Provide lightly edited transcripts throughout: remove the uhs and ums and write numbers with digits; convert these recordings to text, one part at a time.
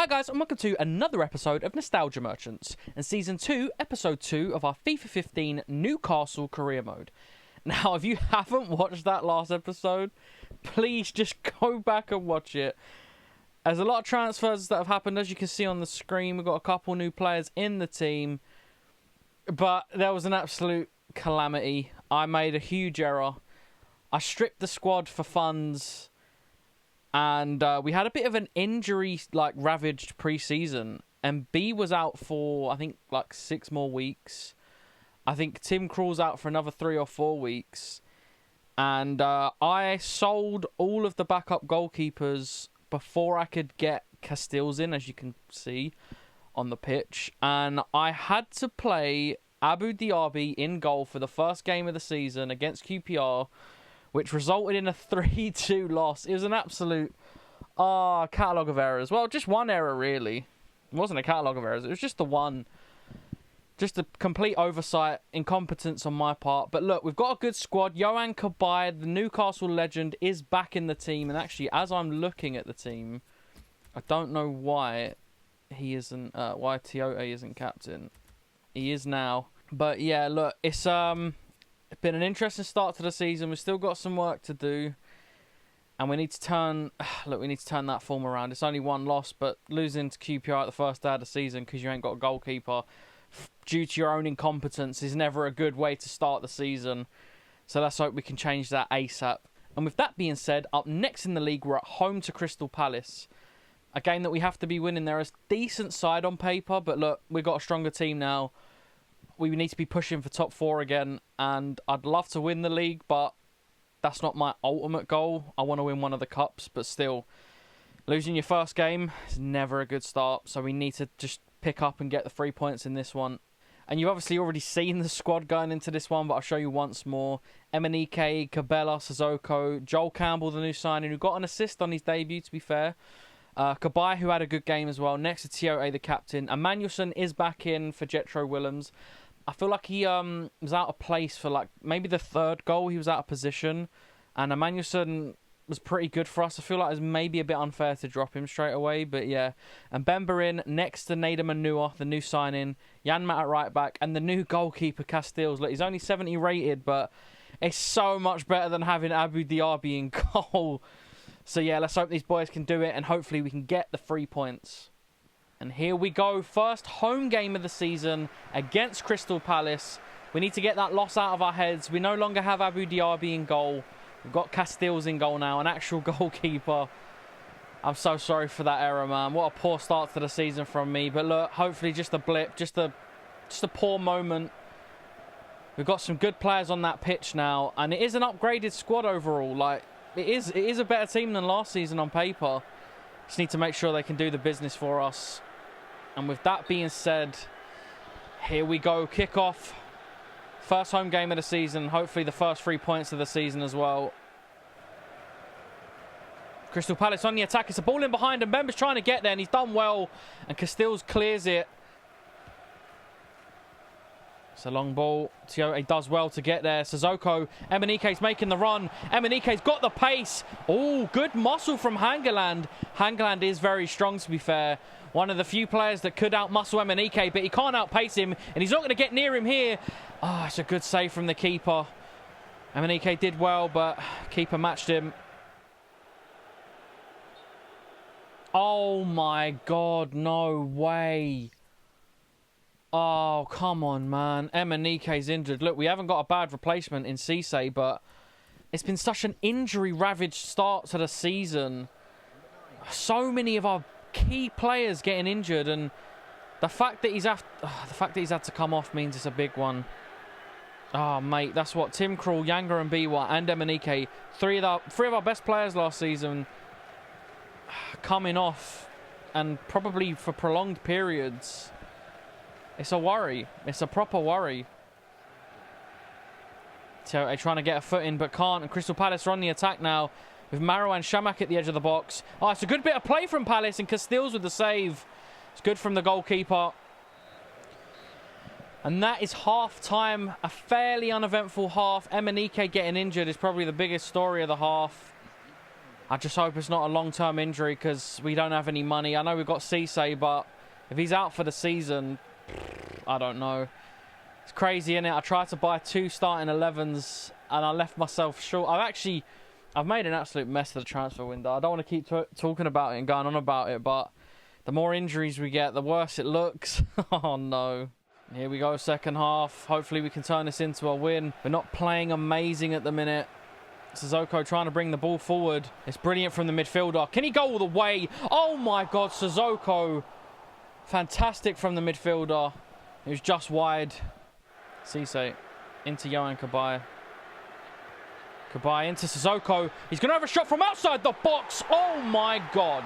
Hi guys, and welcome to another episode of Nostalgia Merchants, and Season 2, Episode 2 of our FIFA 15 Newcastle Career Mode. Now, if you haven't watched that last episode, please just go back and watch it. There's a lot of transfers that have happened, as you can see on the screen. We've got a couple new players in the team, but there was an absolute calamity. I made a huge error. I stripped the squad for funds. And we had a bit of an injury, ravaged pre-season. And B was out for, I think, 6 more weeks. I think Tim Krul's out for another 3 or 4 weeks. And I sold all of the backup goalkeepers before I could get Castells in, as you can see on the pitch. And I had to play Abu Dhabi in goal for the first game of the season against QPR, which resulted in a 3-2 loss. It was an absolute catalogue of errors. Well, just one error, really. It wasn't a catalogue of errors. It was just the one. Just a complete oversight, incompetence on my part. But look, we've got a good squad. Yohan Cabaye, the Newcastle legend, is back in the team. And actually, as I'm looking at the team, I don't know why he isn't, why Tiote isn't captain. He is now. But yeah, look, it's been an interesting start to the season. We've still got some work to do, and we need to turn that form around. It's only one loss, but losing to QPR at the first day of the season because you ain't got a goalkeeper due to your own incompetence is never a good way to start the season. So let's hope we can change that ASAP. And with that being said, up next in the league, we're at home to Crystal Palace, a game that we have to be winning. They're a decent side on paper, but look, we've got a stronger team now. We need to be pushing for top 4 again, and I'd love to win the league, but that's not my ultimate goal. I want to win one of the cups, but still, losing your first game is never a good start, so we need to just pick up and get the 3 points in this one. And you've obviously already seen the squad going into this one, but I'll show you once more. Emenike, Cabela, Sissoko, Joel Campbell, the new signing, who got an assist on his debut, to be fair. Cabaye, who had a good game as well. Next to Tiote, the captain. Emmanuelson is back in for Jetro Willems. I feel like he was out of place for maybe the third goal. He was out of position. And Emmanuelson was pretty good for us. I feel like it was maybe a bit unfair to drop him straight away. But yeah. And Bemba in next to Nader Manua, the new signing. Janmat at right back. And the new goalkeeper, Castells. Look, he's only 70 rated, but it's so much better than having Abu Dhabi in goal. So yeah, let's hope these boys can do it. And hopefully we can get the 3 points. And here we go. First home game of the season against Crystal Palace. We need to get that loss out of our heads. We no longer have Abu Dhabi in goal. We've got Castells in goal now, an actual goalkeeper. I'm so sorry for that error, man. What a poor start to the season from me. But look, hopefully just a blip, just a poor moment. We've got some good players on that pitch now, and it is an upgraded squad overall. It is a better team than last season on paper. Just need to make sure they can do the business for us. And with that being said, here we go. Kick-off. First home game of the season. Hopefully the first 3 points of the season as well. Crystal Palace on the attack. It's a ball in behind, and Bemba's trying to get there, and he's done well. And Castells clears it. It's a long ball. Tiote does well to get there. Sissoko. Emenike's making the run. Emenike's got the pace. Oh, good muscle from Hangeland. Hangeland is very strong, to be fair. One of the few players that could outmuscle Emenike, but he can't outpace him, and he's not going to get near him here. Oh, it's a good save from the keeper. Emenike did well, but keeper matched him. Oh my God, no way. Oh, come on, man. Emenike's injured. Look, we haven't got a bad replacement in Cisse, but it's been such an injury-ravaged start to the season. So many of our key players getting injured, and the fact that he's had to come off means it's a big one. Oh, mate, that's what Tim Krul, Yanga and Biwa, and Emenike, three of our best players last season, coming off, and probably for prolonged periods. It's a worry. It's a proper worry. Tiote trying to get a foot in, but can't. And Crystal Palace are on the attack now with Marwan Shamak at the edge of the box. Oh, it's a good bit of play from Palace, and Castells with the save. It's good from the goalkeeper. And that is half-time. A fairly uneventful half. Emenike getting injured is probably the biggest story of the half. I just hope it's not a long-term injury because we don't have any money. I know we've got Cisse, but if he's out for the season, I don't know. It's crazy, innit? I tried to buy 2 starting 11s and I left myself short. I've made an absolute mess of the transfer window. I don't want to keep talking about it and going on about it, but the more injuries we get, the worse it looks. Oh, no. Here we go, second half. Hopefully we can turn this into a win. We're not playing amazing at the minute. Sissoko trying to bring the ball forward. It's brilliant from the midfielder. Can he go all the way? Oh, my God, Sissoko. Fantastic from the midfielder. It was just wide. Cisse into Yohan Cabaye. Cabaye into Sissoko. He's going to have a shot from outside the box. Oh, my God.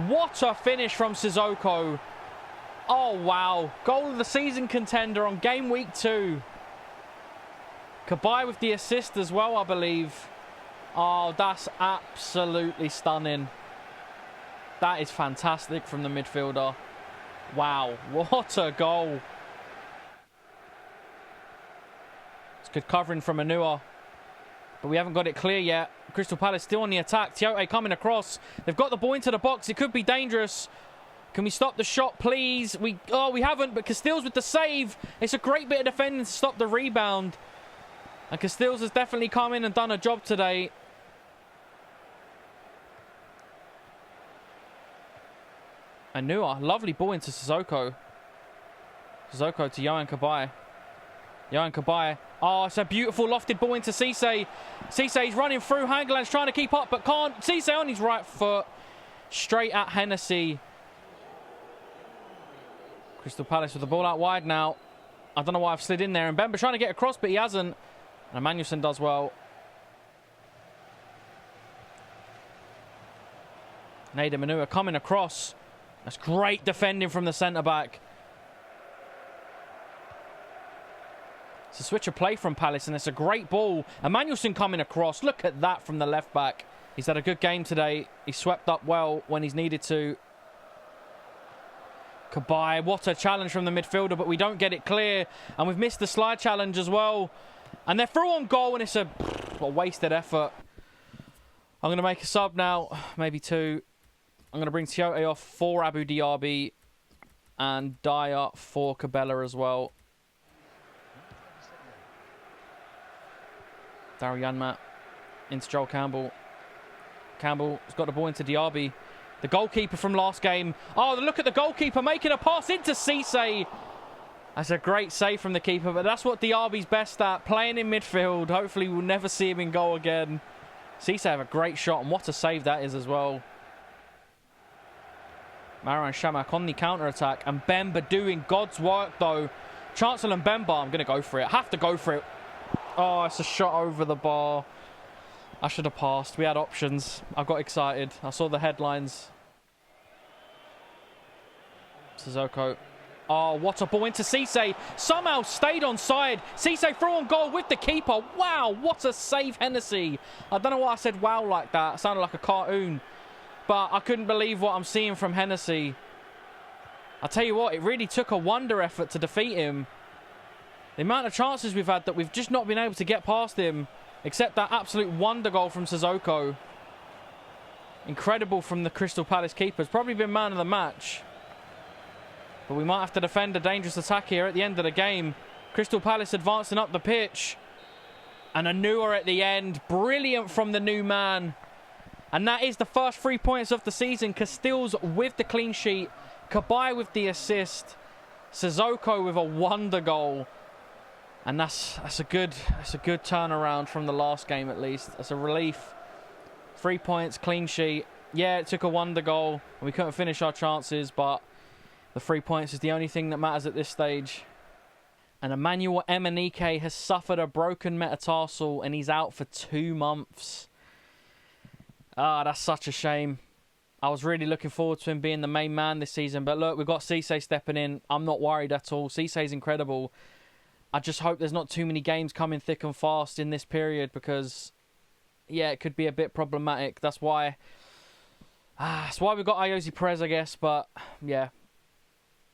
What a finish from Sissoko. Oh, wow. Goal of the season contender on game week 2. Cabaye with the assist as well, I believe. Oh, that's absolutely stunning. That is fantastic from the midfielder. Wow, what a goal. It's good covering from Anua. But we haven't got it clear yet. Crystal Palace still on the attack. Tiote coming across. They've got the ball into the box. It could be dangerous. Can we stop the shot, please? We haven't, but Castells with the save. It's a great bit of defending to stop the rebound. And Castells has definitely come in and done a job today. Anua, lovely ball into Sissoko. Sissoko to Yohan Cabaye. Yohan Cabaye. Oh, it's a beautiful lofted ball into Cisse. Cisse's running through. Hangeland's trying to keep up, but can't. Cisse on his right foot. Straight at Hennessy. Crystal Palace with the ball out wide now. I don't know why I've slid in there. And Bemba trying to get across, but he hasn't. And Emmanuelson does well. Nader Manua coming across. That's great defending from the centre-back. It's a switch of play from Palace, and it's a great ball. Emmanuelson coming across. Look at that from the left-back. He's had a good game today. He swept up well when he's needed to. Cabaye, what a challenge from the midfielder, but we don't get it clear. And we've missed the slide challenge as well. And they're through on goal, and it's a wasted effort. I'm going to make a sub now, maybe 2. I'm going to bring Tiote off for Abu Diaby and Dyer for Cabela as well. Daryl Janmat into Joel Campbell. Campbell's got the ball into Diaby. The goalkeeper from last game. Oh, look at the goalkeeper making a pass into Cisse. That's a great save from the keeper, but that's what Diaby's best at, playing in midfield. Hopefully we'll never see him in goal again. Cisse have a great shot, and what a save that is as well. Marouane Chamakh on the counter-attack, and Bemba doing God's work, though. Chancellor and Bemba, I'm going to go for it. Have to go for it. Oh, it's a shot over the bar. I should have passed. We had options. I got excited. I saw the headlines. Sissoko. Oh, what a ball into Cisse. Somehow stayed onside. Cisse through on goal with the keeper. Wow, what a save, Hennessy. I don't know why I said wow like that. It sounded like a cartoon. But I couldn't believe what I'm seeing from Hennessy. I'll tell you what, it really took a wonder effort to defeat him. The amount of chances we've had that we've just not been able to get past him. Except that absolute wonder goal from Sissoko. Incredible from the Crystal Palace keeper. It's probably been man of the match. But we might have to defend a dangerous attack here at the end of the game. Crystal Palace advancing up the pitch. And Anua at the end. Brilliant from the new man. And that is the first 3 points of the season. Castells with the clean sheet. Cabaye with the assist. Sissoko with a wonder goal. And that's a good turnaround from the last game at least. That's a relief. 3 points, clean sheet. Yeah, it took a wonder goal. And we couldn't finish our chances, but the 3 points is the only thing that matters at this stage. And Emmanuel Emenike has suffered a broken metatarsal and he's out for 2 months. Ah, that's such a shame. I was really looking forward to him being the main man this season. But look, we've got Cisse stepping in. I'm not worried at all. Cisse's incredible. I just hope there's not too many games coming thick and fast in this period because, yeah, it could be a bit problematic. That's why we've got Ayoze Perez, I guess. But, yeah,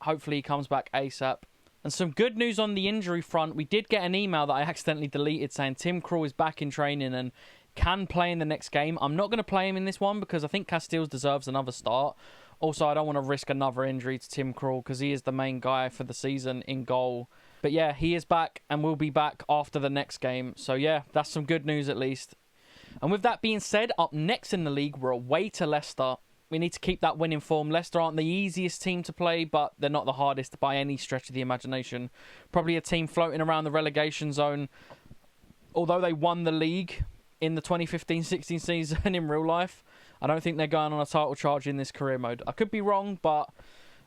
hopefully he comes back ASAP. And some good news on the injury front. We did get an email that I accidentally deleted saying Tim Krul is back in training and can play in the next game. I'm not going to play him in this one because I think Castiles deserves another start. Also, I don't want to risk another injury to Tim Krul because he is the main guy for the season in goal. But yeah, he is back and will be back after the next game. So yeah, that's some good news at least. And with that being said, up next in the league, we're away to Leicester. We need to keep that winning form. Leicester aren't the easiest team to play, but they're not the hardest by any stretch of the imagination. Probably a team floating around the relegation zone. Although they won the league in the 2015-16 season in real life, I don't think they're going on a title charge in this career mode. I could be wrong, but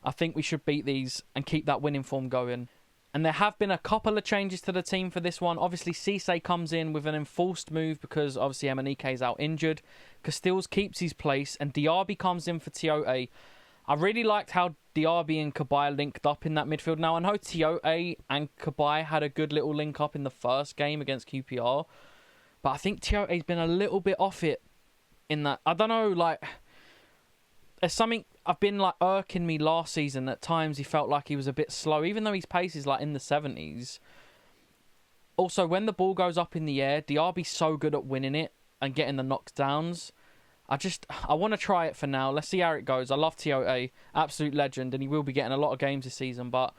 I think we should beat these and keep that winning form going. And there have been a couple of changes to the team for this one. Obviously, Cisse comes in with an enforced move because obviously Emenike is out injured. Castiles keeps his place and Diaby comes in for Tiote. I really liked how Diaby and Cabaye linked up in that midfield. Now, I know Tiote and Cabaye had a good little link up in the first game against QPR, but I think Tiote's been a little bit off it in that. I don't know, like, there's something I've been like irking me last season. At times he felt like he was a bit slow, even though his pace is like in the 70s. Also, when the ball goes up in the air, Diaby's so good at winning it and getting the knockdowns. I want to try it for now. Let's see how it goes. I love Tiote, absolute legend, and he will be getting a lot of games this season, but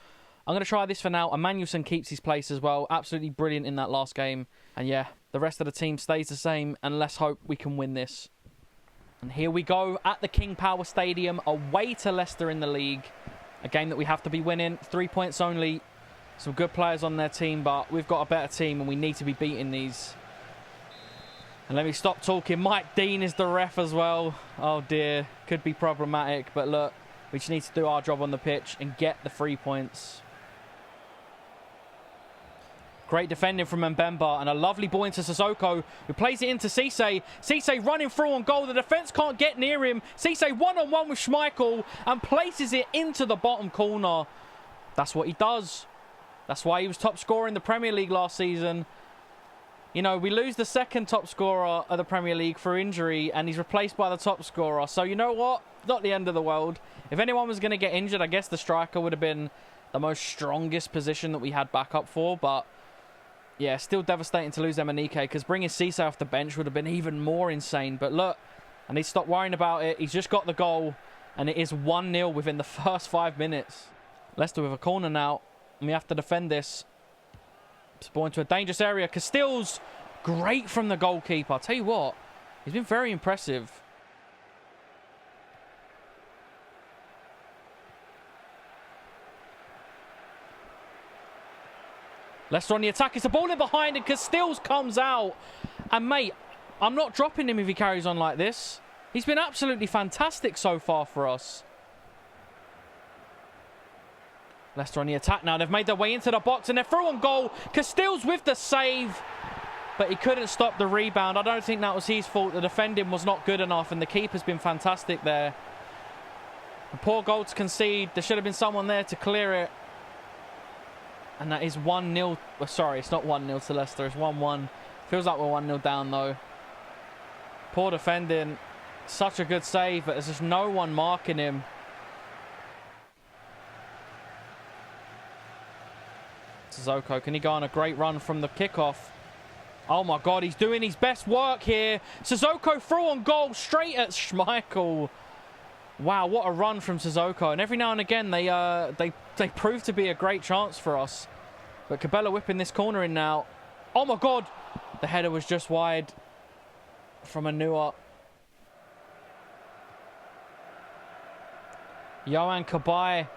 I'm going to try this for now. Emmanuelson keeps his place as well. Absolutely brilliant in that last game. And yeah, the rest of the team stays the same, and let's hope we can win this. And here we go at the King Power Stadium, away to Leicester in the league. A game that we have to be winning. 3 points only. Some good players on their team, but we've got a better team and we need to be beating these. And let me stop talking. Mike Dean is the ref as well. Oh dear, could be problematic. But look, we just need to do our job on the pitch and get the 3 points. Great defending from Mbemba and a lovely ball into Sissoko, who plays it into Cisse. Cisse running through on goal. The defence can't get near him. Cisse one-on-one with Schmeichel and places it into the bottom corner. That's what he does. That's why he was top scorer in the Premier League last season. You know, we lose the second top scorer of the Premier League for injury and he's replaced by the top scorer. So you know what? Not the end of the world. If anyone was going to get injured, I guess the striker would have been the most strongest position that we had backup for. But yeah, still devastating to lose Emenike because bringing Cisse off the bench would have been even more insane. But look, I need to stop worrying about it. He's just got the goal and it is 1-0 within the first 5 minutes. Leicester with a corner now and we have to defend this. It's ball into a dangerous area. Castiles, great from the goalkeeper. I'll tell you what, he's been very impressive. Leicester on the attack. It's a ball in behind and Castiles comes out. And mate, I'm not dropping him if he carries on like this. He's been absolutely fantastic so far for us. Leicester on the attack now. They've made their way into the box and they're through on goal. Castiles with the save, but he couldn't stop the rebound. I don't think that was his fault. The defending was not good enough and the keeper's been fantastic there. A poor goal to concede. There should have been someone there to clear it. And that is 1-0. Well, sorry, it's not 1-0 to Leicester. It's 1-1. Feels like we're 1-0 down, though. Poor defending. Such a good save, but there's just no one marking him. Sissoko, can he go on a great run from the kickoff? Oh, my God, he's doing his best work here. Sissoko through on goal, straight at Schmeichel. Wow, what a run from Sissoko. And every now and again, they prove to be a great chance for us. But Cabella whipping this corner in now. Oh, my God. The header was just wide from Anua. Yohan Cabaye.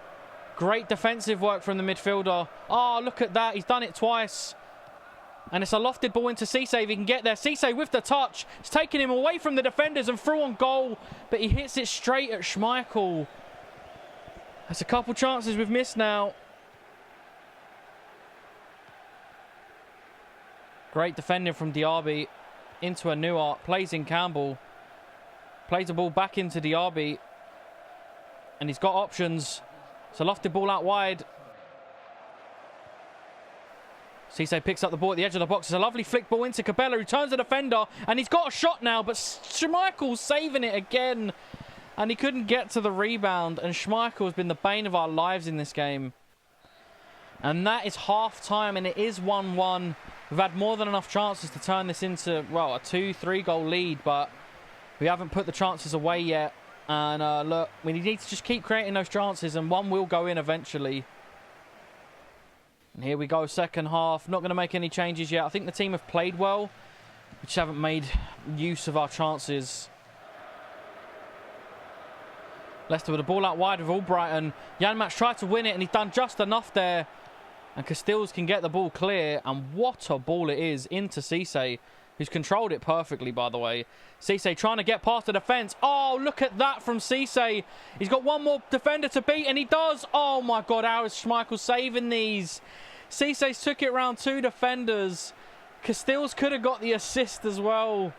Great defensive work from the midfielder. Oh, look at that. He's done it twice. And it's a lofted ball into Cisse if he can get there. Cisse with the touch. It's taking him away from the defenders and through on goal. But he hits it straight at Schmeichel. That's a couple chances we've missed now. Great defending from Diaby. Into Anua. Plays in Campbell. Plays the ball back into Diaby. And he's got options. It's a lofted ball out wide. Cisse picks up the ball at the edge of the box. It's a lovely flick ball into Cabella, who turns the defender, and he's got a shot now, but Schmeichel's saving it again, and he couldn't get to the rebound, and Schmeichel has been the bane of our lives in this game. And that is half-time, and it is 1-1. We've had more than enough chances to turn this into, well, a 2-3 goal lead, but we haven't put the chances away yet. And look, we need to just keep creating those chances, and one will go in eventually. And here we go, second half. Not going to make any changes yet. I think the team have played well. We just haven't made use of our chances. Leicester with the ball out wide with Albrighton. Janmaat tried to win it, and he's done just enough there. And Castells can get the ball clear. And what a ball it is into Cisse, who's controlled it perfectly, by the way. Cisse trying to get past the defence. Oh, look at that from Cisse. He's got one more defender to beat, and he does. Oh, my God, how is Schmeichel saving these? Cisse's took it round 2 defenders. Castells could have got the assist as well.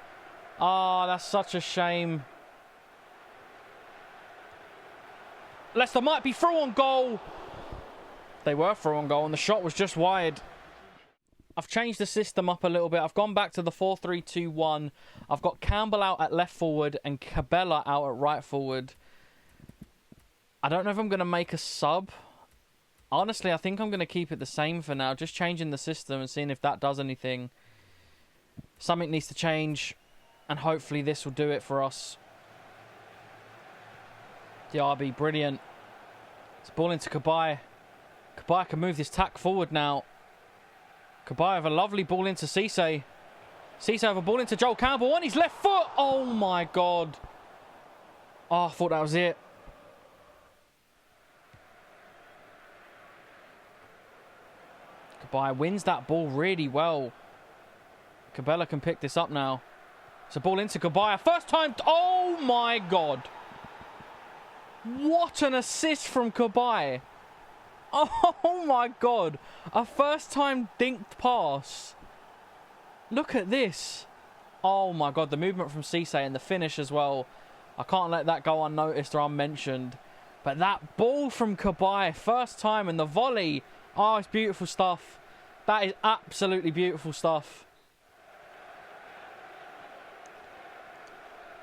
Ah, that's such a shame. Leicester might be through on goal. They were through on goal, and the shot was just wide. I've changed the system up a little bit. I've gone back to the 4-3-2-1. I've got Campbell out at left forward and Cabella out at right forward. I don't know if I'm going to make a sub. Honestly, I think I'm going to keep it the same for now. Just changing the system and seeing if that does anything. Something needs to change, and hopefully this will do it for us. Diaby, brilliant. It's ball into Cabaye. Cabaye can move this tack forward now. Cabaye have a lovely ball into Cisse. Cisse have a ball into Joel Campbell on his left foot. Oh my God. Oh, I thought that was it. Cabaye wins that ball really well. Cabella can pick this up now. It's a ball into Cabaye. First time. Oh my God. What an assist from Cabaye. Oh my God. A first time dinked pass. Look at this. Oh my God. The movement from Cisse and the finish as well. I can't let that go unnoticed or unmentioned. But that ball from Cabaye, first time, and the volley. Oh, it's beautiful stuff. That is absolutely beautiful stuff.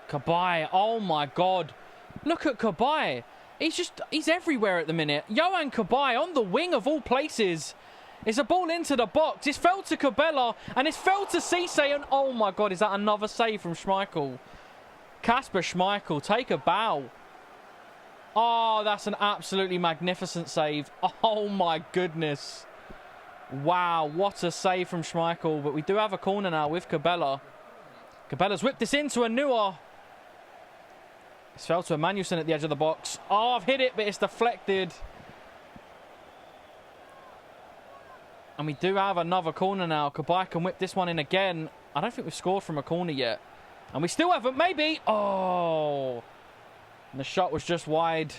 Cabaye. Oh my God. Look at Cabaye. He's everywhere at the minute. Yohan Cabaye on the wing of all places. It's a ball into the box. It's fell to Cabella and it's fell to Cisse. And oh my God, is that another save from Schmeichel? Kasper Schmeichel, take a bow. Oh, that's an absolutely magnificent save. Oh my goodness. Wow, what a save from Schmeichel. But we do have a corner now with Cabella. Cabella's whipped this into a Neuer. It's fell to Emmanuelson at the edge of the box. Oh, I've hit it, but it's deflected. And we do have another corner now. Cabaye can whip this one in again. I don't think we've scored from a corner yet. And we still haven't, maybe. Oh. And the shot was just wide.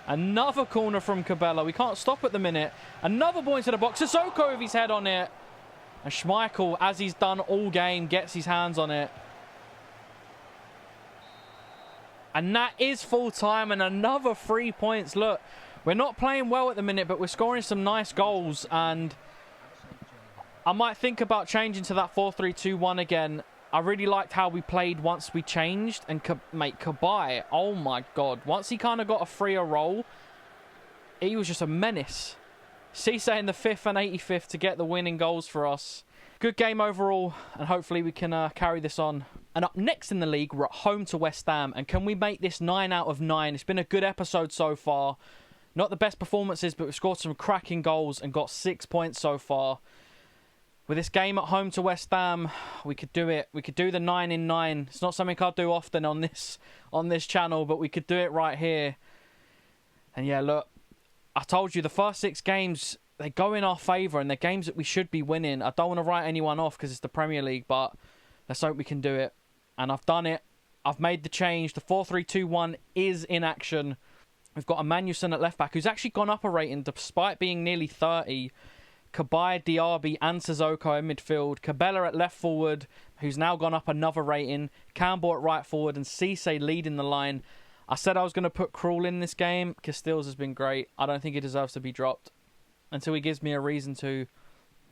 Another corner from Cabella. We can't stop at the minute. Another ball into the box. Sissoko with his head on it. And Schmeichel, as he's done all game, gets his hands on it. And that is full time and another 3 points. Look, we're not playing well at the minute, but we're scoring some nice goals. And I might think about changing to that 4-3-2-1 again. I really liked how we played once we changed. And mate, Cabaye, oh my God. Once he kind of got a freer role, he was just a menace. Cisse in the 5th and 85th to get the winning goals for us. Good game overall, and hopefully we can carry this on. And up next in the league, we're at home to West Ham. And can we make this 9 out of 9? It's been a good episode so far. Not the best performances, but we've scored some cracking goals and got 6 points so far. With this game at home to West Ham, we could do it. We could do the 9 in 9. It's not something I'll do often on this channel, but we could do it right here. And yeah, look, I told you the first 6 games, they go in our favour, and they're games that we should be winning. I don't want to write anyone off because it's the Premier League, but let's hope we can do it. And I've done it. I've made the change. The 4-3-2-1 is in action. We've got Emmanuelson at left-back, who's actually gone up a rating despite being nearly 30. Cabaye, Diaby and Sissoko in midfield. Cabella at left forward, who's now gone up another rating. Campbell at right forward and Cisse leading the line. I said I was going to put Krul in this game. Castells has been great. I don't think he deserves to be dropped until he gives me a reason to.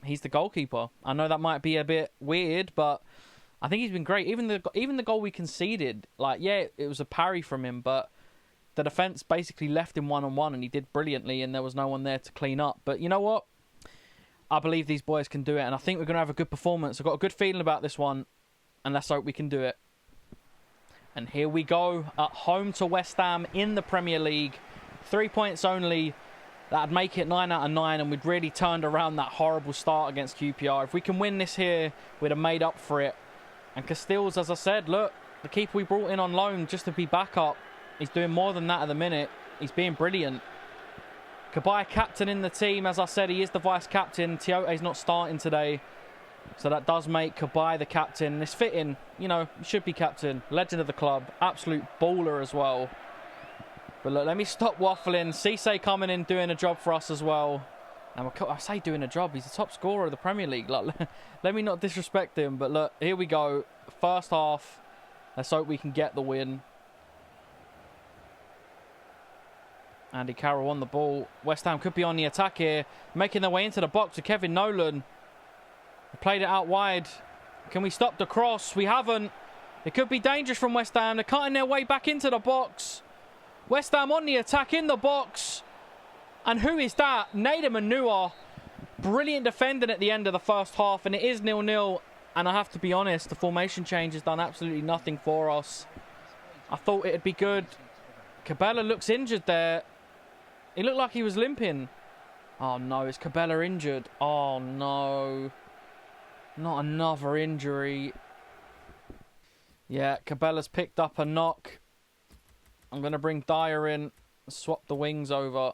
He's the goalkeeper. I know that might be a bit weird, but I think he's been great. Even the goal we conceded, like, yeah, it was a parry from him, but the defence basically left him one-on-one and he did brilliantly and there was no one there to clean up. But you know what? I believe these boys can do it, and I think we're going to have a good performance. I've got a good feeling about this one, and let's hope we can do it. And here we go, at home to West Ham in the Premier League. 3 points only. That'd make it 9 out of 9, and we'd really turned around that horrible start against QPR. If we can win this here, we'd have made up for it. And Castells, as I said, look, the keeper we brought in on loan just to be backup, he's doing more than that at the minute. He's being brilliant. Cabaye captain in the team. As I said, he is the vice-captain. Tiote's not starting today. So that does make Cabaye the captain. It's fitting. You know, he should be captain. Legend of the club. Absolute baller as well. But look, let me stop waffling. Cisse coming in, doing a job for us as well. And I say doing a job. He's the top scorer of the Premier League. Like, let me not disrespect him. But look, here we go. First half. Let's hope we can get the win. Andy Carroll on the ball. West Ham could be on the attack here. Making their way into the box to Kevin Nolan. They played it out wide. Can we stop the cross? We haven't. It could be dangerous from West Ham. They're cutting their way back into the box. West Ham on the attack in the box. And who is that? Nader Manua. Brilliant defending at the end of the first half. And it is 0-0. And I have to be honest, the formation change has done absolutely nothing for us. I thought it'd be good. Cabella looks injured there. He looked like he was limping. Oh no, is Cabella injured? Oh no. Not another injury. Yeah, Cabella's picked up a knock. I'm going to bring Dyer in. Swap the wings over.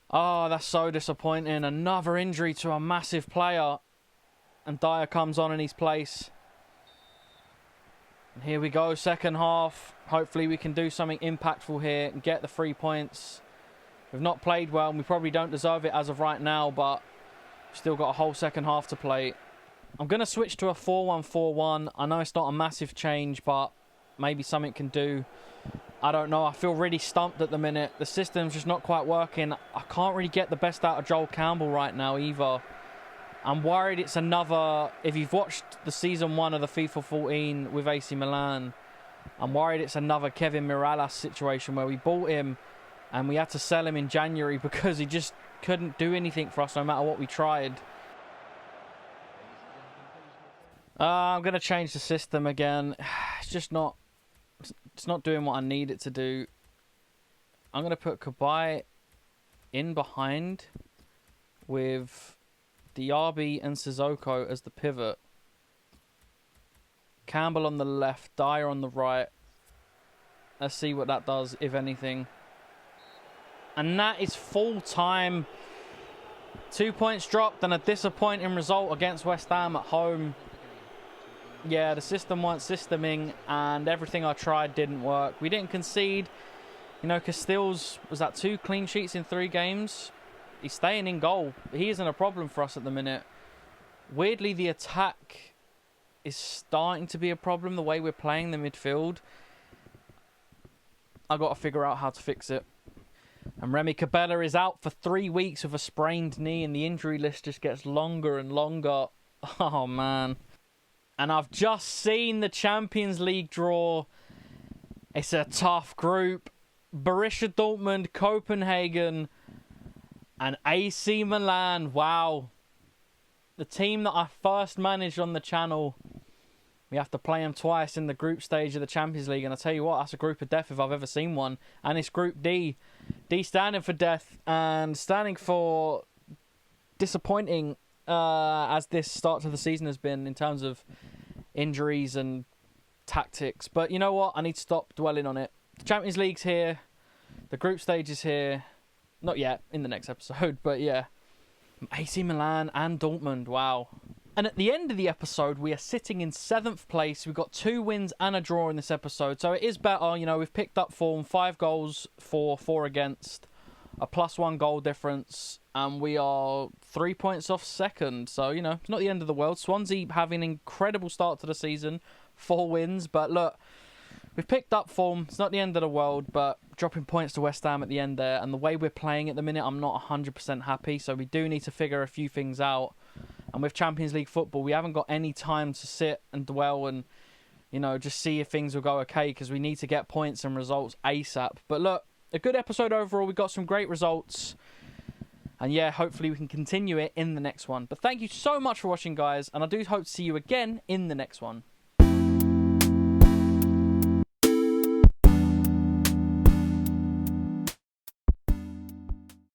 Oh, that's so disappointing. Another injury to a massive player. And Dyer comes on in his place. And here we go, second half. Hopefully we can do something impactful here and get the 3 points. We've not played well, and we probably don't deserve it as of right now, but we've still got a whole second half to play. I'm going to switch to a 4-1-4-1. I know it's not a massive change, but maybe something can do. I don't know. I feel really stumped at the minute. The system's just not quite working. I can't really get the best out of Joel Campbell right now either. I'm worried it's another... If you've watched the Season 1 of the FIFA 14 with AC Milan, I'm worried it's another Kevin Mirallas situation where we bought him and we had to sell him in January because he just couldn't do anything for us no matter what we tried. I'm going to change the system again. It's just not... It's not doing what I need it to do. I'm going to put Cabaye in behind with Diaby and Sissoko as the pivot. Campbell on the left, Dyer on the right. Let's see what that does, if anything. And that is full time. 2 points dropped and a disappointing result against West Ham at home. Yeah, the system weren't systeming and everything I tried didn't work. We didn't concede. You know, Castells was at 2 clean sheets in 3 games. He's staying in goal. He isn't a problem for us at the minute. Weirdly, the attack is starting to be a problem, the way we're playing the midfield. I've got to figure out how to fix it. And Remy Cabella is out for 3 weeks with a sprained knee, and the injury list just gets longer and longer. Oh, man. And I've just seen the Champions League draw. It's a tough group. Borussia Dortmund, Copenhagen, and AC Milan. Wow. The team that I first managed on the channel. We have to play them twice in the group stage of the Champions League. And I tell you what, that's a group of death if I've ever seen one. And it's Group D. D standing for death and standing for disappointing as this start to the season has been in terms of injuries and tactics. But you know what? I need to stop dwelling on it. The Champions League's here. The group stage is here. Not yet, in the next episode, but yeah. AC Milan and Dortmund, wow. And at the end of the episode, we are sitting in 7th place. We've got 2 wins and a draw in this episode. So it is better, you know, we've picked up form. 5 goals for 4 against. A +1 goal difference. And we are 3 points off second. So, you know, it's not the end of the world. Swansea having an incredible start to the season. 4 wins. But look, we've picked up form. It's not the end of the world. But dropping points to West Ham at the end there. And the way we're playing at the minute, I'm not 100% happy. So we do need to figure a few things out. And with Champions League football, we haven't got any time to sit and dwell and, you know, just see if things will go okay. Because we need to get points and results ASAP. But look, a good episode overall. We got some great results. And yeah, hopefully we can continue it in the next one. But thank you so much for watching, guys, and I do hope to see you again in the next one.